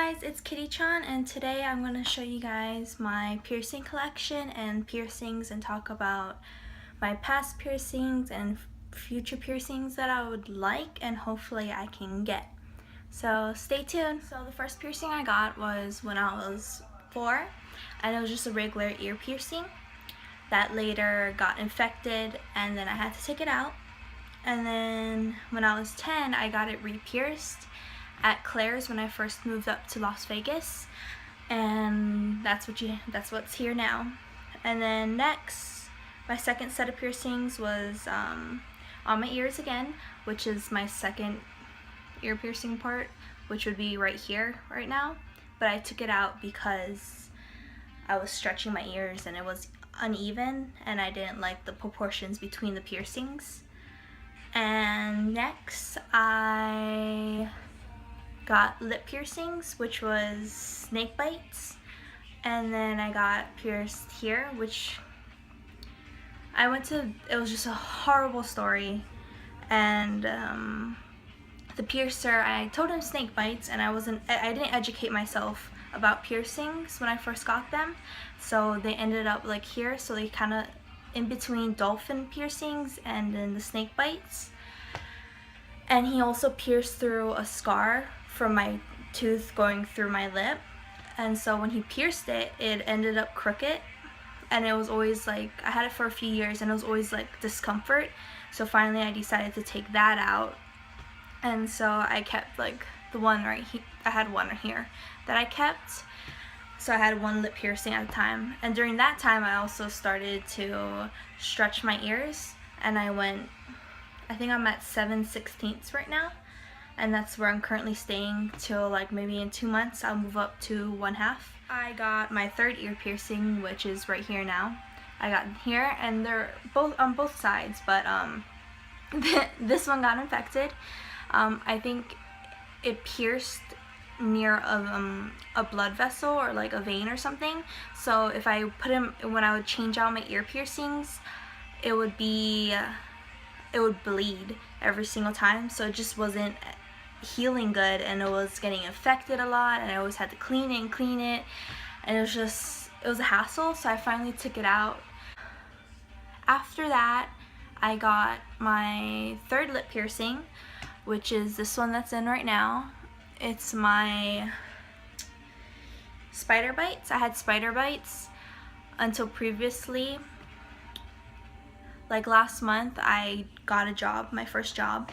guys, it's Kitty-chan, and today I'm going to show you guys my piercing collection and piercings and talk about my past piercings and future piercings that I would like and hopefully I can get. So stay tuned. So the first piercing I got was when I was 4, and it was just a regular ear piercing that later got infected and then I had to take it out. And then when I was 10, I got it re-pierced at Claire's when I first moved up to Las Vegas, and that's what's here now. And then next, my second set of piercings was on my ears again, which is my second ear piercing part, which would be right here right now, but I took it out because I was stretching my ears and it was uneven and I didn't like the proportions between the piercings. And next I got lip piercings, which was snake bites, and then I got pierced here, which it was just a horrible story, and the piercer, I told him snake bites, and I didn't educate myself about piercings when I first got them, so they ended up like here, so they kind of in between dolphin piercings and then the snake bites. And he also pierced through a scar from my tooth going through my lip, and so when he pierced it, it ended up crooked, and it was always like, I had it for a few years and it was always like discomfort, so finally I decided to take that out, and so I kept like the one right here. I had one here that I kept, so I had one lip piercing at a time, and during that time I also started to stretch my ears, and I think I'm at 7/16 right now, and that's where I'm currently staying till like maybe in 2 months I'll move up to 1/2. I got my third ear piercing, which is right here now. I got here, and they're both on both sides, but this one got infected. I think it pierced near a blood vessel or like a vein or something, so if I put him, when I would change out my ear piercings, it would bleed every single time, so it just wasn't healing good, and it was getting infected a lot, and I always had to clean it, and it was a hassle, so I finally took it out. After that, I got my third lip piercing, which is this one that's in right now. It's my spider bites. I had spider bites until previously. Like last month, I got a job, my first job,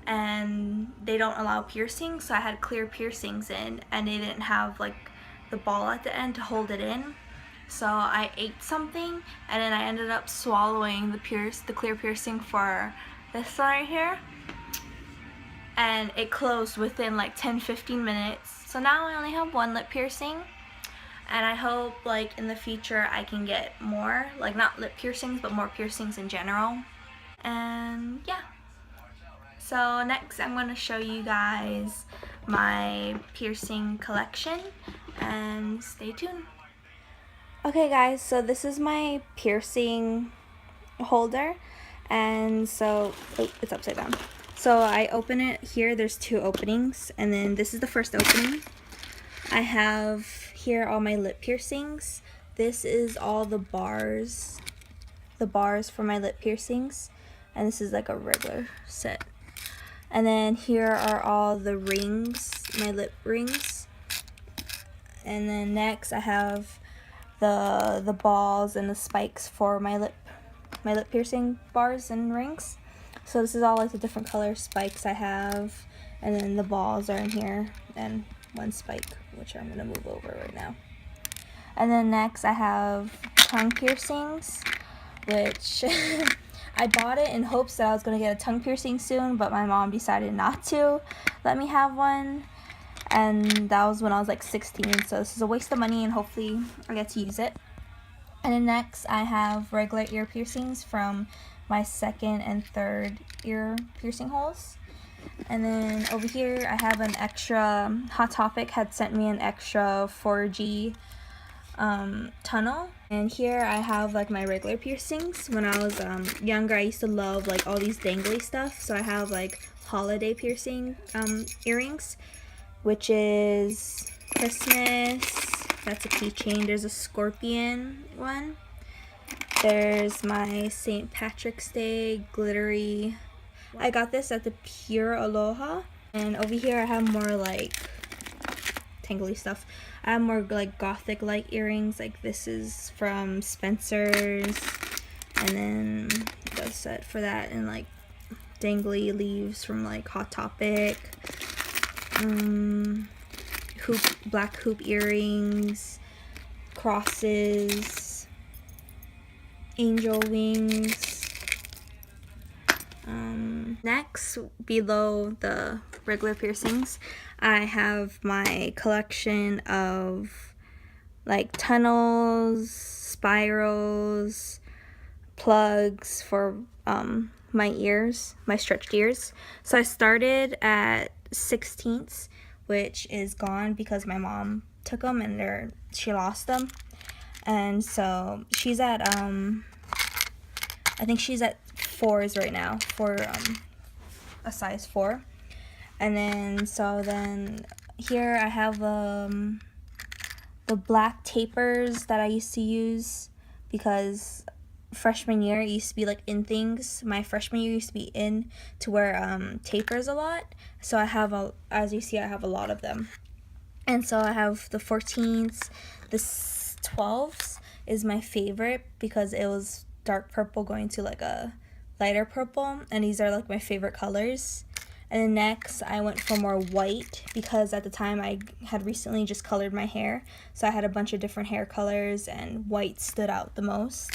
and they don't allow piercings, so I had clear piercings in, and they didn't have like the ball at the end to hold it in, so I ate something, and then I ended up swallowing the clear piercing for this one right here, and it closed within like 10-15 minutes. So now I only have one lip piercing, and I hope like in the future I can get more, like not lip piercings but more piercings in general. And yeah, so next I'm going to show you guys my piercing collection, and stay tuned. Okay guys, so this is my piercing holder, and so it's upside down. So I open it here, there's 2 openings, and then this is the first opening. I have here all my lip piercings. This is all the bars for my lip piercings, and this is like a regular set. And then here are all the rings, my lip rings. And then next I have the balls and the spikes for my lip piercing bars and rings. So this is all like the different color spikes I have, and then the balls are in here, and one spike, which I'm gonna move over right now. And then next I have tongue piercings, which I bought it in hopes that I was gonna get a tongue piercing soon, but my mom decided not to let me have one, and that was when I was like 16, so this is a waste of money, and hopefully I get to use it. And then next I have regular ear piercings from my second and third ear piercing holes. And then over here I have an extra, Hot Topic had sent me an extra 4G tunnel, and here I have like my regular piercings. When I was younger, I used to love like all these dangly stuff, so I have like holiday piercing earrings, which is Christmas. That's a keychain. There's a scorpion one. There's my St. Patrick's Day glittery. I got this at the Pure Aloha. And over here I have more like tangly stuff. I have more like gothic like earrings. Like this is from Spencer's. And then the set for that, and like dangly leaves from like Hot Topic. Black hoop earrings, crosses, angel wings. Next, below the regular piercings, I have my collection of like tunnels, spirals, plugs for my ears, my stretched ears. So I started at 16ths, which is gone because my mom took them and she lost them. And so she's at I think she's at 4s right now, for a size 4. And then here I have the black tapers that I used to use because freshman year it used to be like in things. My freshman year used to be in to wear tapers a lot. So I have as you see, I have a lot of them. And so I have the 14s, the 12s is my favorite because it was dark purple going to like a lighter purple, and these are like my favorite colors. And then next I went for more white because at the time I had recently just colored my hair, so I had a bunch of different hair colors and white stood out the most.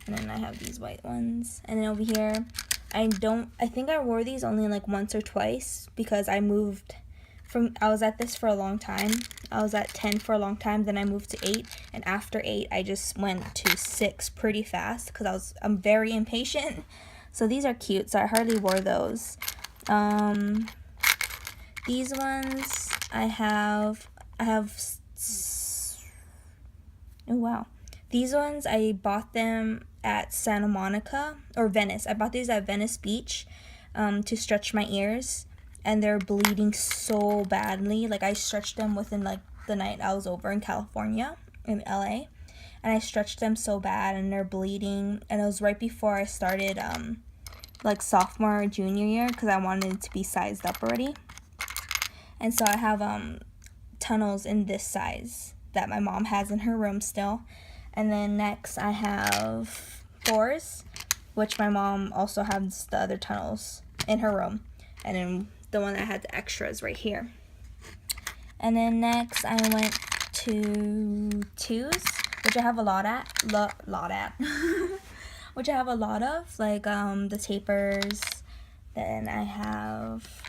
And then I have these white ones. And then over here I think I wore these only like once or twice because I was at this for a long time. I was at 10 for a long time, then I moved to 8, and after 8 I just went to 6 pretty fast because I'm very impatient. So these are cute, so I hardly wore those. These ones I have oh wow. These ones I bought them at Santa Monica or Venice. I bought these at Venice Beach to stretch my ears, and they're bleeding so badly. Like I stretched them within like the night I was over in California, in LA, and I stretched them so bad and they're bleeding. And it was right before I started like sophomore or junior year because I wanted it to be sized up already. And so I have tunnels in this size that my mom has in her room still. And then next I have 4s, which my mom also has the other tunnels in her room. And then the one that had the extras right here. And then next I went to 2s, which I have a lot which I have a lot of, like the tapers. Then I have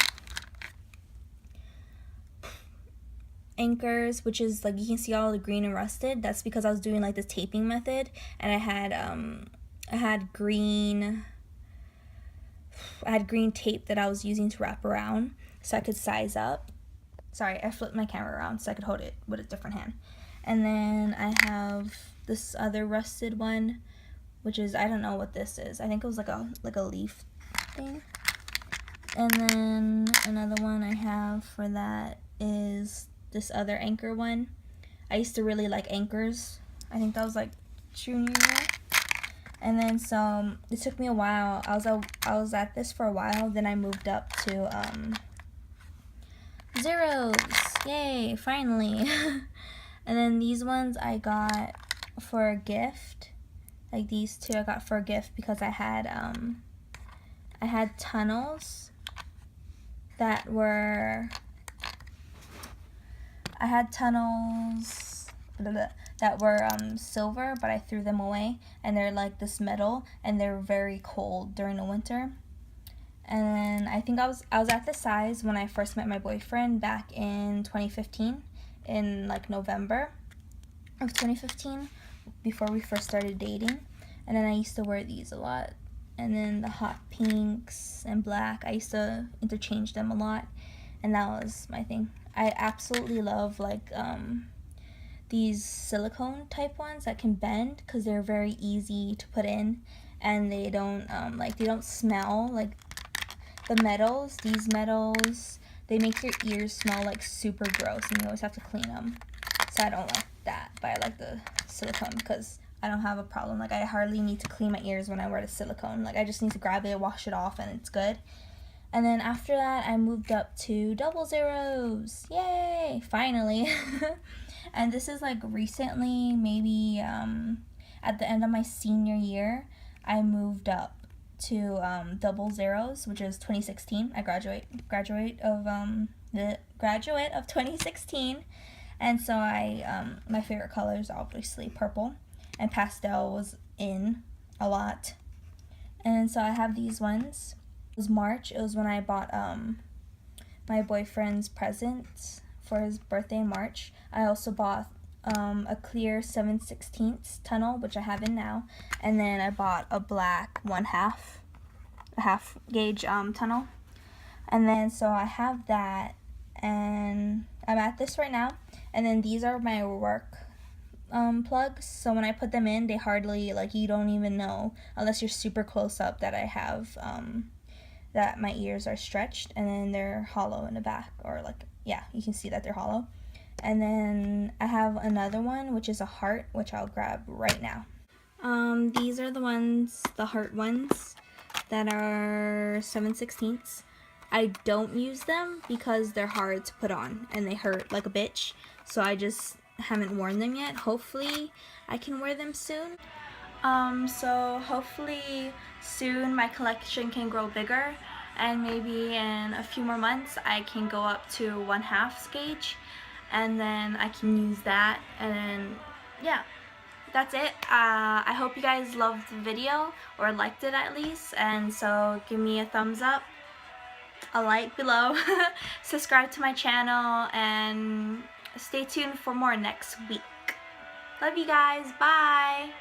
anchors, which is like you can see all the green and rusted. That's because I was doing like the taping method, and I had green tape that I was using to wrap around so I could size up. Sorry, I flipped my camera around so I could hold it with a different hand. And then I have this other rusted one, which is, I don't know what this is. I think it was like a leaf thing. And then another one I have for that is this other anchor one. I used to really like anchors. I think that was like junior year. And then so it took me a while. I was at this for a while. Then I moved up to 0s. Yay, finally. And then these ones I got for a gift. Like these two I got for a gift because I had tunnels that were silver, but I threw them away, and they're like this metal, and they're very cold during the winter. And I think I was at this size when I first met my boyfriend back in 2015, in like November of 2015, before we first started dating. And then I used to wear these a lot. And then the hot pinks and black, I used to interchange them a lot, and that was my thing. I absolutely love like these silicone type ones that can bend because they're very easy to put in, and they don't smell like the metals. These metals, they make your ears smell like super gross and you always have to clean them. So I don't like that, but I like the silicone because I don't have a problem. Like, I hardly need to clean my ears when I wear the silicone. Like, I just need to grab it, wash it off, and it's good. And then after that, I moved up to double zeros. Yay! Finally. And this is like recently, maybe at the end of my senior year, I moved up to double zeros, which is 2016. I graduate of 2016. And so my favorite color is obviously purple, and pastel was in a lot. And so I have these ones. It was March. It was when I bought my boyfriend's present for his birthday in March. I also bought a clear 7/16 tunnel, which I have in now, and then I bought a black a half gauge tunnel. And then so I have that, and I'm at this right now. And then these are my work plugs. So when I put them in, they hardly, like, you don't even know unless you're super close up that I have that my ears are stretched, and then they're hollow in the back, or like, yeah, you can see that they're hollow. And then I have another one, which is a heart, which I'll grab right now. These are the ones, the heart ones, that are 7/16. I don't use them because they're hard to put on and they hurt like a bitch, so I just haven't worn them yet. Hopefully I can wear them soon. So hopefully soon my collection can grow bigger, and maybe in a few more months I can go up to 1/2 gauge, and then I can use that, and then yeah, that's it. I hope you guys loved the video, or liked it at least, and so give me a thumbs up, a like below, subscribe to my channel, and stay tuned for more next week. Love you guys. Bye.